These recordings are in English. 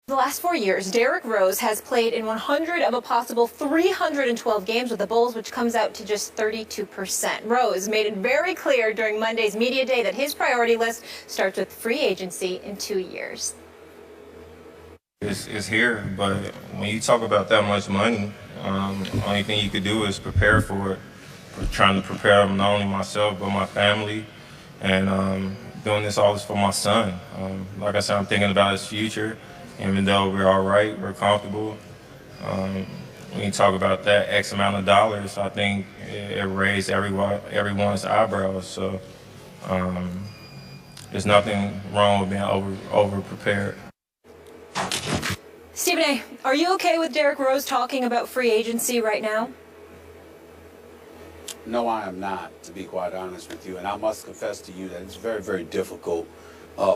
The last 4 years, Derrick Rose has played in 100 of a possible 312 games with the Bulls, which comes out to just 32%. Rose made it very clear during Monday's media day that his priority list starts with free agency in 2 years. It's here, but when you talk about that much money, only thing you could do is prepare for it. We're trying to prepare not only myself, but my family, and doing this all is for my son. Like I said, I'm thinking about his future. Even though we're all right, we're comfortable. When you talk about that X amount of dollars, I think it raised everyone's eyebrows. So there's nothing wrong with being over prepared. Stephen A., are you okay with Derrick Rose talking about free agency right now? No, I am not, to be quite honest with you. And I must confess to you that it's very, very difficult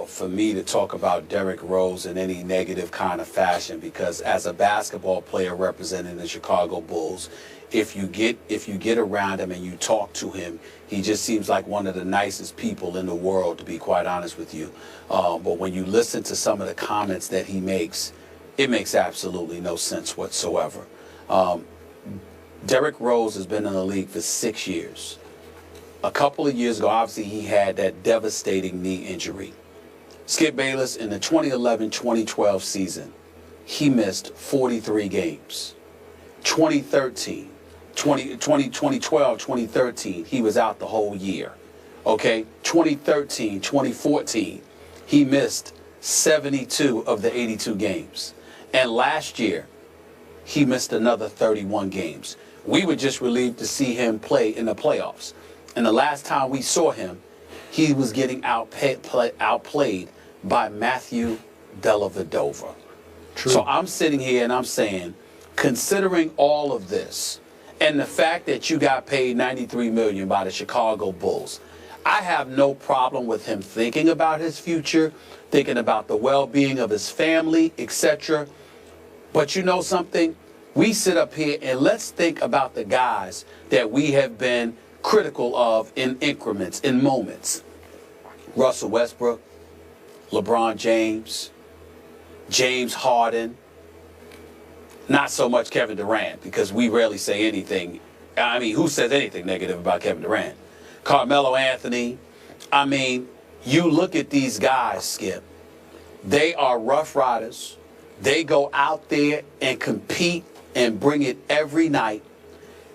for me to talk about Derrick Rose in any negative kind of fashion, because as a basketball player representing the Chicago Bulls, if you get around him and you talk to him, he just seems like one of the nicest people in the world, to be quite honest with you. But when you listen to some of the comments that he makes, it makes absolutely no sense whatsoever. Derrick Rose has been in the league for 6 years. A couple of years ago, obviously, he had that devastating knee injury. Skip Bayless, in the 2011-2012 season, he missed 43 games. 2012, 2013, he was out the whole year. Okay, 2013, 2014, he missed 72 of the 82 games. And last year, he missed another 31 games. We were just relieved to see him play in the playoffs. And the last time we saw him, he was getting outplayed by Matthew Dellavedova. True. So I'm sitting here and I'm saying, considering all of this and the fact that you got paid $93 million by the Chicago Bulls, I have no problem with him thinking about his future, thinking about the well-being of his family, etc. But you know something? We sit up here and let's think about the guys that we have been critical of in increments, in moments. Russell Westbrook, LeBron James, James Harden, not so much Kevin Durant, because we rarely say anything. I mean, who says anything negative about Kevin Durant? Carmelo Anthony. I mean, you look at these guys, Skip. They are rough riders. They go out there and compete and bring it every night.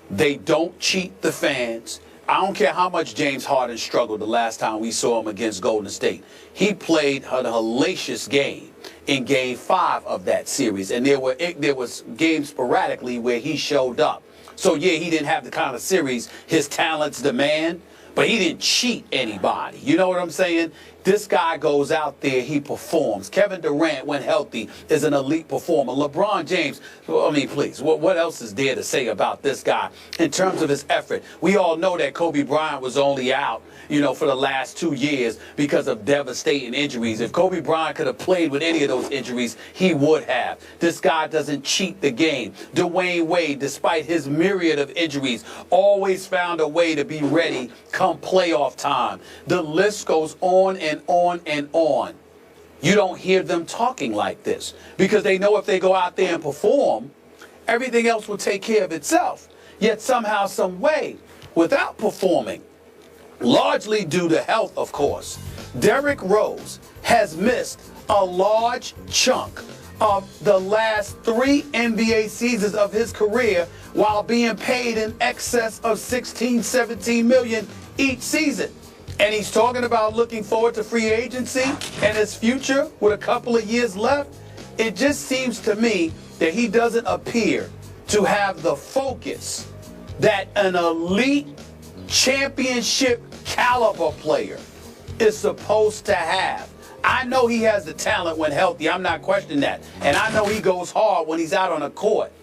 They don't cheat the fans. I don't care how much James Harden struggled the last time we saw him against Golden State. He played a hellacious game in Game 5 of that series, and there was games sporadically where he showed up. So, yeah, he didn't have the kind of series his talents demand, but he didn't cheat anybody. You know what I'm saying? This guy goes out there, he performs. Kevin Durant, when healthy, is an elite performer. LeBron James, I mean, please, what else is there to say about this guy in terms of his effort? We all know that Kobe Bryant was only out, you know, for the last 2 years because of devastating injuries. If Kobe Bryant could have played with any of those injuries, he would have. This guy doesn't cheat the game. Dwayne Wade, despite his myriad of injuries, always found a way to be ready come playoff time. The list goes on and on and on. You don't hear them talking like this because they know if they go out there and perform, everything else will take care of itself. Yet somehow, some way, without performing, largely due to health, of course, Derrick Rose has missed a large chunk of the last 3 NBA seasons of his career while being paid in excess of $16-17 million each season. And he's talking about looking forward to free agency and his future with a couple of years left. It just seems to me that he doesn't appear to have the focus that an elite championship caliber player is supposed to have. I know he has the talent when healthy. I'm not questioning that. And I know he goes hard when he's out on the court.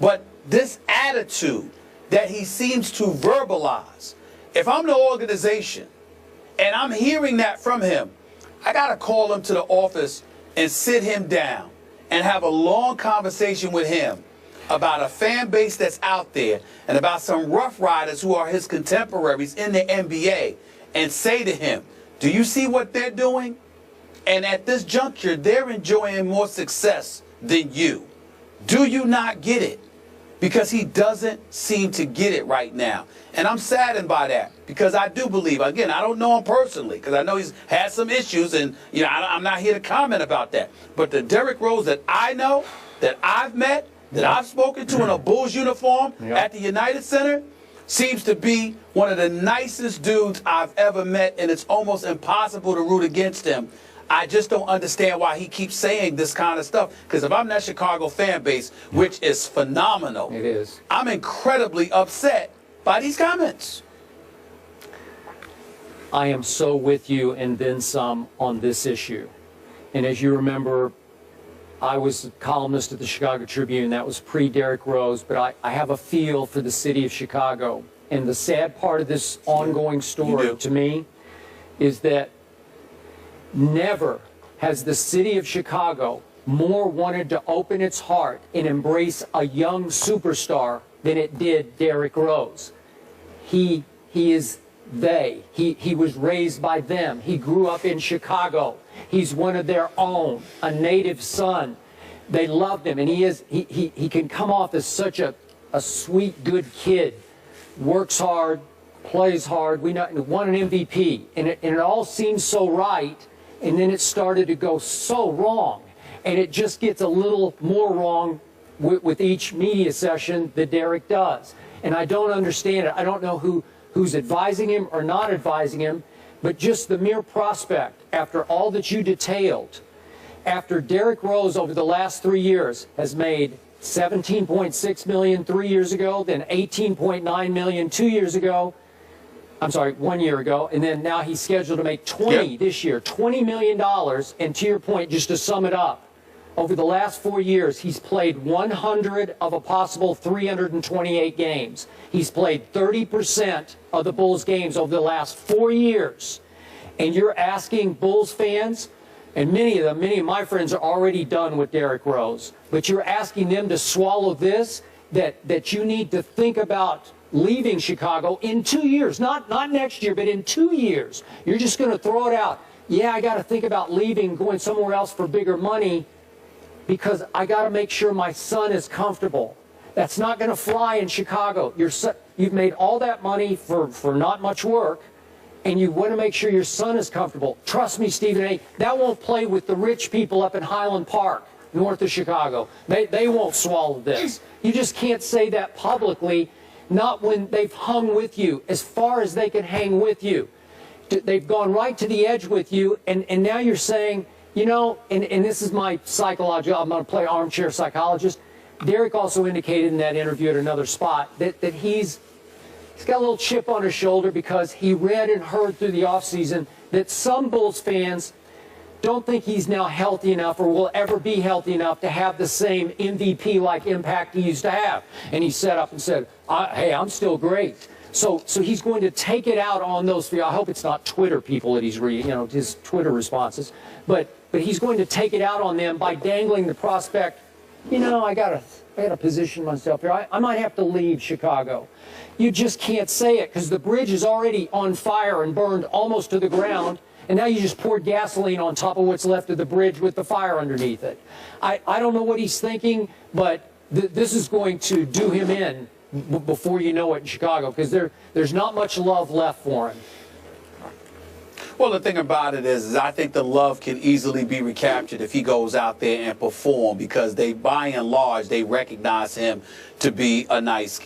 But this attitude that he seems to verbalize, if I'm the organization and I'm hearing that from him, I got to call him to the office and sit him down and have a long conversation with him about a fan base that's out there and about some rough riders who are his contemporaries in the NBA and say to him, do you see what they're doing? And at this juncture, they're enjoying more success than you. Do you not get it? Because he doesn't seem to get it right now. And I'm saddened by that, because I do believe, again, I don't know him personally, because I know he's had some issues, and I'm not here to comment about that. But the Derrick Rose that I know, that I've met, that I've spoken to in a Bulls uniform at the United Center, seems to be one of the nicest dudes I've ever met, and it's almost impossible to root against him. I just don't understand why he keeps saying this kind of stuff, because if I'm that Chicago fan base, which is phenomenal, it is, I'm incredibly upset by these comments. I am so with you and then some on this issue. And as you remember, I was a columnist at the Chicago Tribune. That was pre-Derrick Rose, but I have a feel for the city of Chicago. And the sad part of this ongoing story to me is that never has the city of Chicago more wanted to open its heart and embrace a young superstar than it did Derrick Rose. He is they. He was raised by them. He grew up in Chicago. He's one of their own, a native son. They loved him, and he can come off as such a sweet, good kid. Works hard, plays hard. We won an MVP, and it all seems so right. And then it started to go so wrong. And it just gets a little more wrong with each media session that Derrick does. And I don't understand it. I don't know who's advising him or not advising him, but just the mere prospect, after all that you detailed, after Derrick Rose over the last 3 years has made $17.6 million 3 years ago, then $18.9 million 2 years ago, I'm sorry, 1 year ago, and then now he's scheduled to make 20 this year, $20 million. And to your point, just to sum it up, over the last 4 years, he's played 100 of a possible 328 games. He's played 30% of the Bulls games over the last 4 years. And you're asking Bulls fans, and many of my friends are already done with Derrick Rose, but you're asking them to swallow this, that you need to think about leaving Chicago in 2 years, not next year, but in 2 years. You're just going to throw it out. Yeah, I got to think about leaving, going somewhere else for bigger money, because I got to make sure my son is comfortable. That's not going to fly in Chicago. You've made all that money for not much work, and you want to make sure your son is comfortable. Trust me, Stephen A., that won't play with the rich people up in Highland Park, north of Chicago. They won't swallow this. You just can't say that publicly. Not when they've hung with you as far as they can hang with you. They've gone right to the edge with you, and now you're saying, and this is my psychology, I'm going to play armchair psychologist. Derrick also indicated in that interview at another spot that he's got a little chip on his shoulder because he read and heard through the offseason that some Bulls fans don't think he's now healthy enough or will ever be healthy enough to have the same MVP-like impact he used to have. And he set up and said, hey, I'm still great. So he's going to take it out on those. I hope it's not Twitter people that he's reading, his Twitter responses. But he's going to take it out on them by dangling the prospect, I gotta position myself here. I might have to leave Chicago. You just can't say it because the bridge is already on fire and burned almost to the ground. And now you just poured gasoline on top of what's left of the bridge with the fire underneath it. I don't know what he's thinking, but this is going to do him in before you know it in Chicago, because there's not much love left for him. Well, the thing about it is I think the love can easily be recaptured if he goes out there and perform, because by and large, they recognize him to be a nice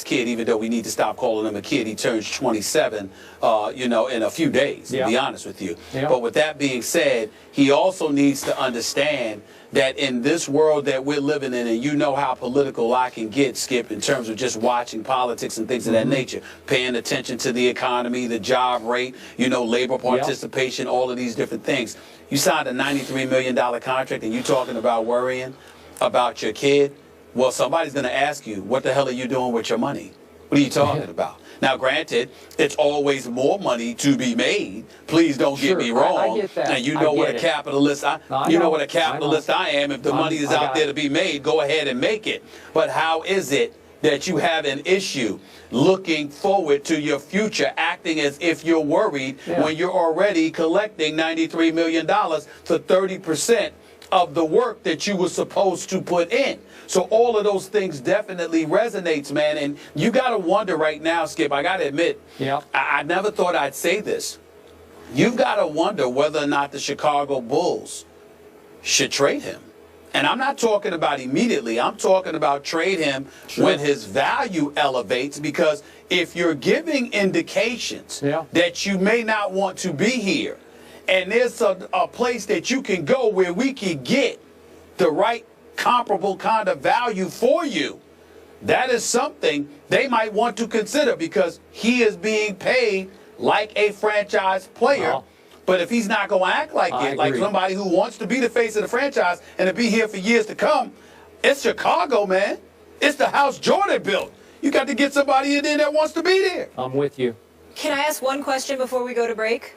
kid, even though we need to stop calling him a kid. He turns 27, in a few days, to be honest with you. Yeah. But with that being said, he also needs to understand that in this world that we're living in, and you know how political I can get, Skip, in terms of just watching politics and things of that nature, paying attention to the economy, the job rate, labor participation, all of these different things. You signed a $93 million contract and you're talking about worrying about your kid. Well, somebody's going to ask you, what the hell are you doing with your money? What are you talking about? Now, granted, it's always more money to be made. Please don't get me wrong. I get that. And you know what a capitalist I am. If the money is out there to be made, go ahead and make it. But how is it that you have an issue looking forward to your future, acting as if you're worried when you're already collecting $93 million for 30% of the work that you were supposed to put in. So all of those things definitely resonates, man. And you got to wonder right now, Skip, I got to admit, I never thought I'd say this. You've got to wonder whether or not the Chicago Bulls should trade him. And I'm not talking about immediately. I'm talking about trade him when his value elevates, because if you're giving indications that you may not want to be here, and there's a place that you can go where we can get the right comparable kind of value for you, that is something they might want to consider, because he is being paid like a franchise player. But if he's not going to act like it, like somebody who wants to be the face of the franchise and to be here for years to come, it's Chicago, man. It's the house Jordan built. You got to get somebody in there that wants to be there. I'm with you. Can I ask one question before we go to break?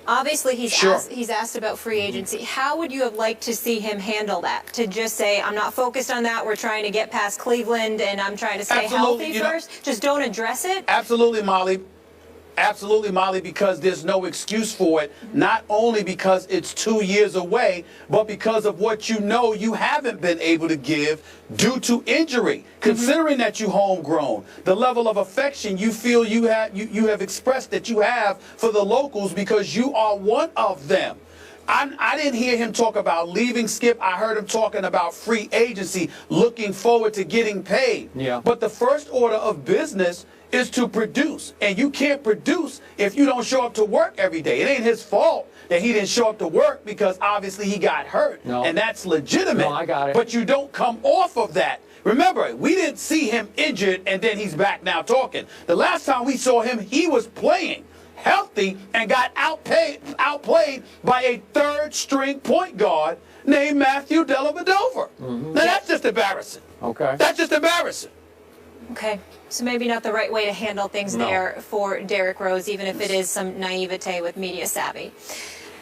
Obviously, he's asked about free agency. How would you have liked to see him handle that? To just say, I'm not focused on that. We're trying to get past Cleveland, and I'm trying to stay healthy first. Just don't address it? Absolutely, Molly. Absolutely, Molly, because there's no excuse for it, not only because it's 2 years away, but because of what you know you haven't been able to give due to injury. Considering that you homegrown, the level of affection you feel you have expressed that you have for the locals, because you are one of them. I didn't hear him talk about leaving, Skip. I heard him talking about free agency, looking forward to getting paid. But the first order of business is to produce. And you can't produce if you don't show up to work every day. It ain't his fault that he didn't show up to work, because obviously he got hurt. And that's legitimate. No, I got it. But you don't come off of that. Remember, we didn't see him injured and then he's back now talking. The last time we saw him, he was playing healthy and got outplayed by a third-string point guard named Matthew Dellavedova. Now, that's just embarrassing. That's just embarrassing. Okay, so maybe not the right way to handle things there for Derrick Rose, even if it is some naivete with media savvy.